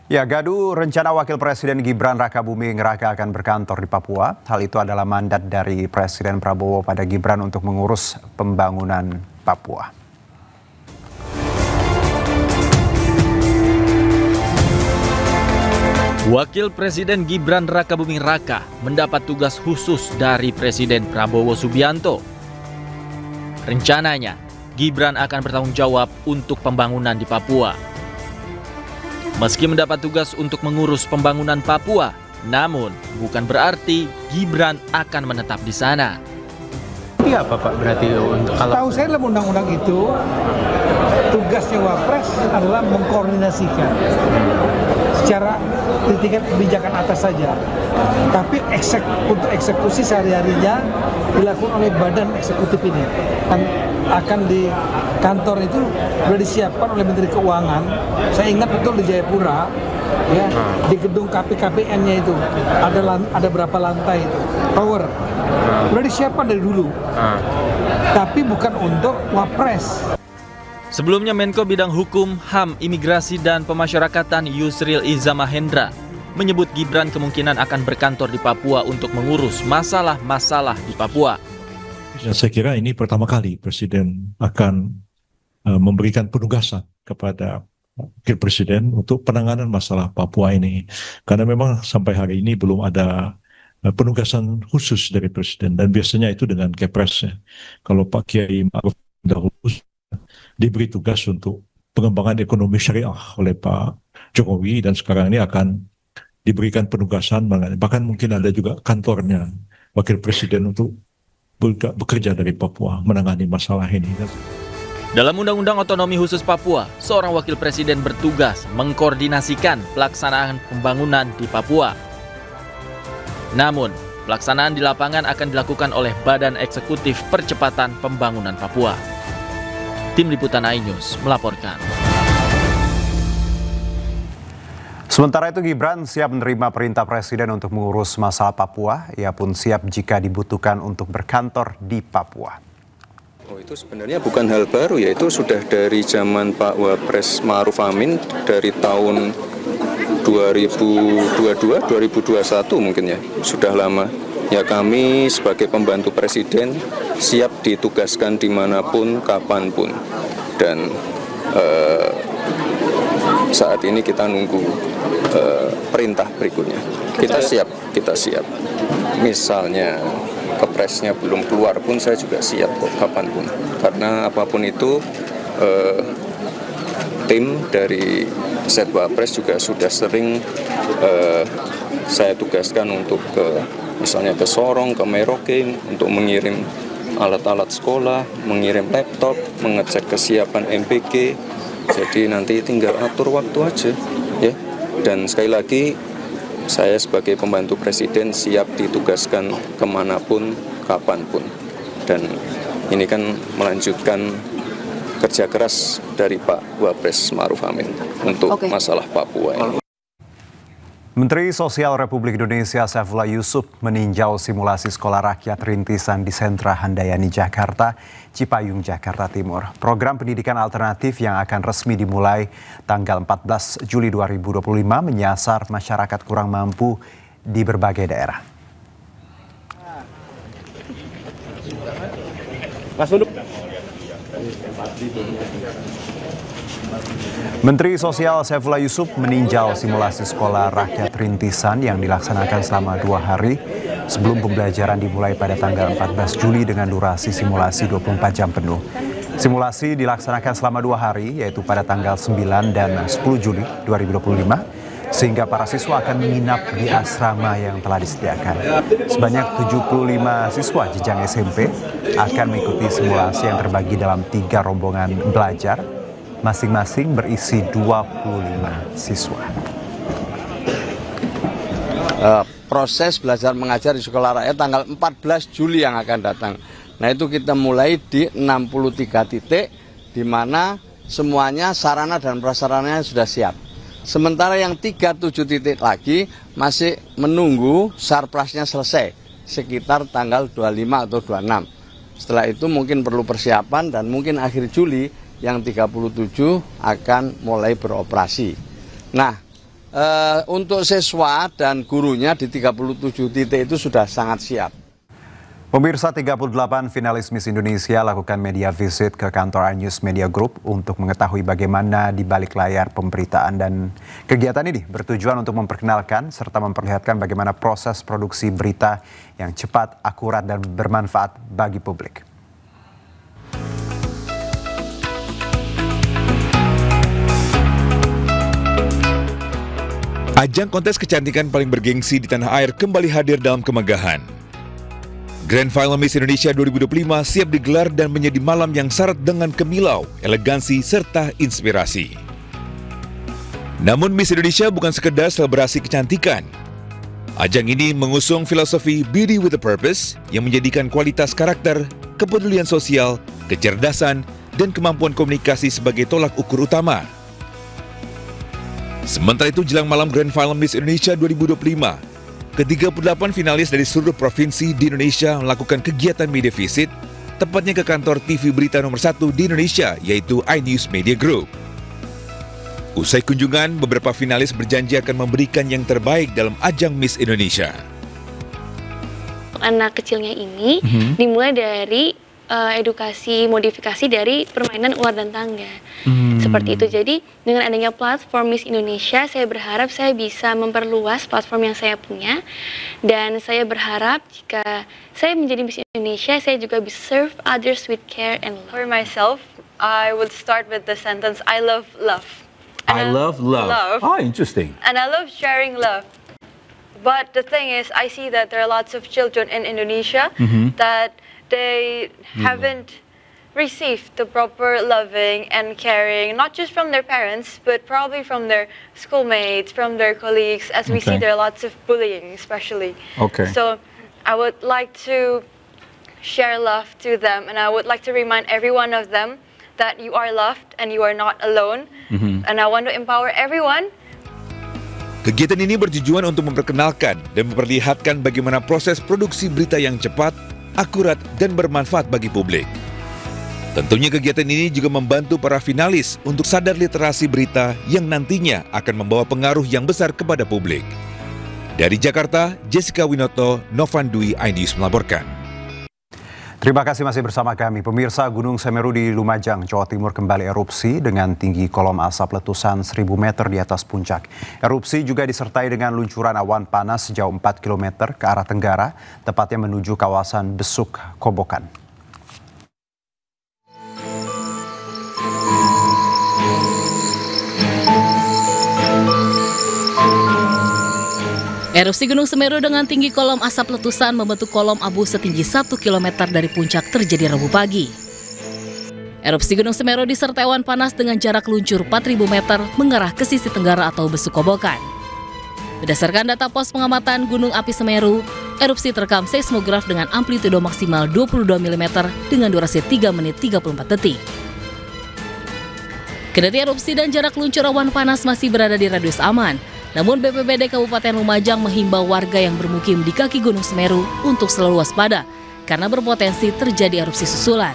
Ya, gaduh rencana Wakil Presiden Gibran Rakabuming Raka akan berkantor di Papua. Hal itu adalah mandat dari Presiden Prabowo pada Gibran untuk mengurus pembangunan Papua. Wakil Presiden Gibran Rakabuming Raka mendapat tugas khusus dari Presiden Prabowo Subianto. Rencananya, Gibran akan bertanggung jawab untuk pembangunan di Papua. Meski mendapat tugas untuk mengurus pembangunan Papua, namun bukan berarti Gibran akan menetap di sana. Ini apa Pak berarti untuk kalau tahu saya dalam undang-undang itu tugasnya Wapres adalah mengkoordinasikan secara di tingkat kebijakan atas saja. Tapi untuk eksekusi sehari-harinya dilakukan oleh badan eksekutif ini. Akan di kantor itu sudah disiapkan oleh Menteri Keuangan. Saya ingat betul di Jayapura, ya, di gedung KPKPN-nya itu ada berapa lantai itu, tower. Sudah disiapkan dari dulu. Tapi bukan untuk Wapres. Sebelumnya Menko Bidang Hukum, HAM, Imigrasi dan Pemasyarakatan Yusril Iza Mahendra menyebut Gibran kemungkinan akan berkantor di Papua untuk mengurus masalah-masalah di Papua. Saya kira ini pertama kali Presiden akan memberikan penugasan kepada Wakil Presiden untuk penanganan masalah Papua ini. Karena memang sampai hari ini belum ada penugasan khusus dari Presiden. Dan biasanya itu dengan Kepres. Kalau Pak Kiai Ma'ruf dahulu diberi tugas untuk pengembangan ekonomi syariah oleh Pak Jokowi. Dan sekarang ini akan diberikan penugasan. Bahkan mungkin ada juga kantornya Wakil Presiden untuk bekerja dari Papua menangani masalah ini. Dalam Undang-Undang Otonomi Khusus Papua, seorang wakil presiden bertugas mengkoordinasikan pelaksanaan pembangunan di Papua. Namun, pelaksanaan di lapangan akan dilakukan oleh Badan Eksekutif Percepatan Pembangunan Papua. Tim Liputan iNews melaporkan. Sementara itu Gibran siap menerima perintah Presiden untuk mengurus masalah Papua. Ia pun siap jika dibutuhkan untuk berkantor di Papua. Oh, itu sebenarnya bukan hal baru ya, itu sudah dari zaman Pak Wapres Ma'ruf Amin dari tahun 2022-2021 mungkin ya, sudah lama. Ya kami sebagai pembantu Presiden siap ditugaskan dimanapun, kapanpun. Dan saat ini kita nunggu perintah berikutnya. Kita siap. Misalnya kepresnya belum keluar pun saya juga siap kok kapanpun. Karena apapun itu tim dari Setwapres juga sudah sering saya tugaskan untuk misalnya ke Sorong, ke Merauke untuk mengirim alat-alat sekolah, mengirim laptop, mengecek kesiapan MPG. Jadi nanti tinggal atur waktu aja, ya. Dan sekali lagi, saya sebagai pembantu Presiden siap ditugaskan kemanapun, kapanpun. Dan ini kan melanjutkan kerja keras dari Pak Wapres Ma'ruf Amin untuk masalah Papua ini. Menteri Sosial Republik Indonesia Saifullah Yusuf meninjau simulasi sekolah rakyat rintisan di Sentra Handayani Jakarta, Cipayung, Jakarta Timur. Program pendidikan alternatif yang akan resmi dimulai tanggal 14 Juli 2025 menyasar masyarakat kurang mampu di berbagai daerah. Menteri Sosial Saifullah Yusuf meninjau simulasi sekolah rakyat rintisan yang dilaksanakan selama 2 hari sebelum pembelajaran dimulai pada tanggal 14 Juli dengan durasi simulasi 24 jam penuh. Simulasi dilaksanakan selama 2 hari yaitu pada tanggal 9 dan 10 Juli 2025 sehingga para siswa akan menginap di asrama yang telah disediakan. Sebanyak 75 siswa jenjang SMP akan mengikuti simulasi yang terbagi dalam 3 rombongan belajar. Masing-masing berisi 25 siswa. Proses belajar mengajar di sekolah rakyat tanggal 14 Juli yang akan datang. Nah itu kita mulai di 63 titik di mana semuanya sarana dan prasarananya sudah siap. Sementara yang 37 titik lagi masih menunggu sarprasnya selesai sekitar tanggal 25 atau 26. Setelah itu mungkin perlu persiapan dan mungkin akhir Juli yang 37 akan mulai beroperasi. Nah, untuk siswa dan gurunya di 37 titik itu sudah sangat siap. Pemirsa, 38 finalis Miss Indonesia lakukan media visit ke kantor iNews Media Group untuk mengetahui bagaimana di balik layar pemberitaan, dan kegiatan ini bertujuan untuk memperkenalkan serta memperlihatkan bagaimana proses produksi berita yang cepat, akurat, dan bermanfaat bagi publik. Ajang kontes kecantikan paling bergengsi di tanah air kembali hadir dalam kemegahan. Grand Final Miss Indonesia 2025 siap digelar dan menjadi malam yang syarat dengan kemilau, elegansi, serta inspirasi. Namun Miss Indonesia bukan sekedar selebrasi kecantikan. Ajang ini mengusung filosofi Beauty with a Purpose yang menjadikan kualitas karakter, kepedulian sosial, kecerdasan, dan kemampuan komunikasi sebagai tolak ukur utama. Sementara itu, jelang malam Grand Final Miss Indonesia 2025, ke-38 finalis dari seluruh provinsi di Indonesia melakukan kegiatan media visit, tepatnya ke kantor TV berita nomor 1 di Indonesia, yaitu iNews Media Group. Usai kunjungan, beberapa finalis berjanji akan memberikan yang terbaik dalam ajang Miss Indonesia. Anak kecilnya ini dimulai dari edukasi modifikasi dari permainan ular dan tangga. Seperti itu. Jadi dengan adanya platform Miss Indonesia, saya berharap saya bisa memperluas platform yang saya punya, dan saya berharap jika saya menjadi Miss Indonesia, saya juga bisa serve others with care and love. For myself, I would start with the sentence, I love love. I love love. Oh, interesting. And I love sharing love. But the thing is, I see that there are lots of children in Indonesia that they haven't received the proper loving and caring, not just from their parents, but probably from their schoolmates, from their colleagues, as we see there are lots of bullying, especially. So I would like to share love to them, and I would like to remind every one of them that you are loved and you are not alone. And I want to empower everyone. Kegiatan ini bertujuan untuk memperkenalkan dan memperlihatkan bagaimana proses produksi berita yang cepat, akurat, dan bermanfaat bagi publik. Tentunya kegiatan ini juga membantu para finalis untuk sadar literasi berita yang nantinya akan membawa pengaruh yang besar kepada publik. Dari Jakarta, Jessica Winoto, Novan Dwi, iNews melaporkan. Terima kasih masih bersama kami. Pemirsa, Gunung Semeru di Lumajang, Jawa Timur kembali erupsi dengan tinggi kolom asap letusan 1000 meter di atas puncak. Erupsi juga disertai dengan luncuran awan panas sejauh 4 km ke arah tenggara, tepatnya menuju kawasan Besuk, Kobokan. Erupsi Gunung Semeru dengan tinggi kolom asap letusan membentuk kolom abu setinggi 1 km dari puncak terjadi Rabu pagi. Erupsi Gunung Semeru disertai awan panas dengan jarak luncur 4.000 meter mengarah ke sisi tenggara atau Besuk Kobokan. Berdasarkan data pos pengamatan Gunung Api Semeru, erupsi terekam seismograf dengan amplitudo maksimal 22 mm dengan durasi 3 menit 34 detik. Kendati erupsi dan jarak luncur awan panas masih berada di radius aman, namun BPBD Kabupaten Lumajang menghimbau warga yang bermukim di kaki Gunung Semeru untuk selalu waspada karena berpotensi terjadi erupsi susulan.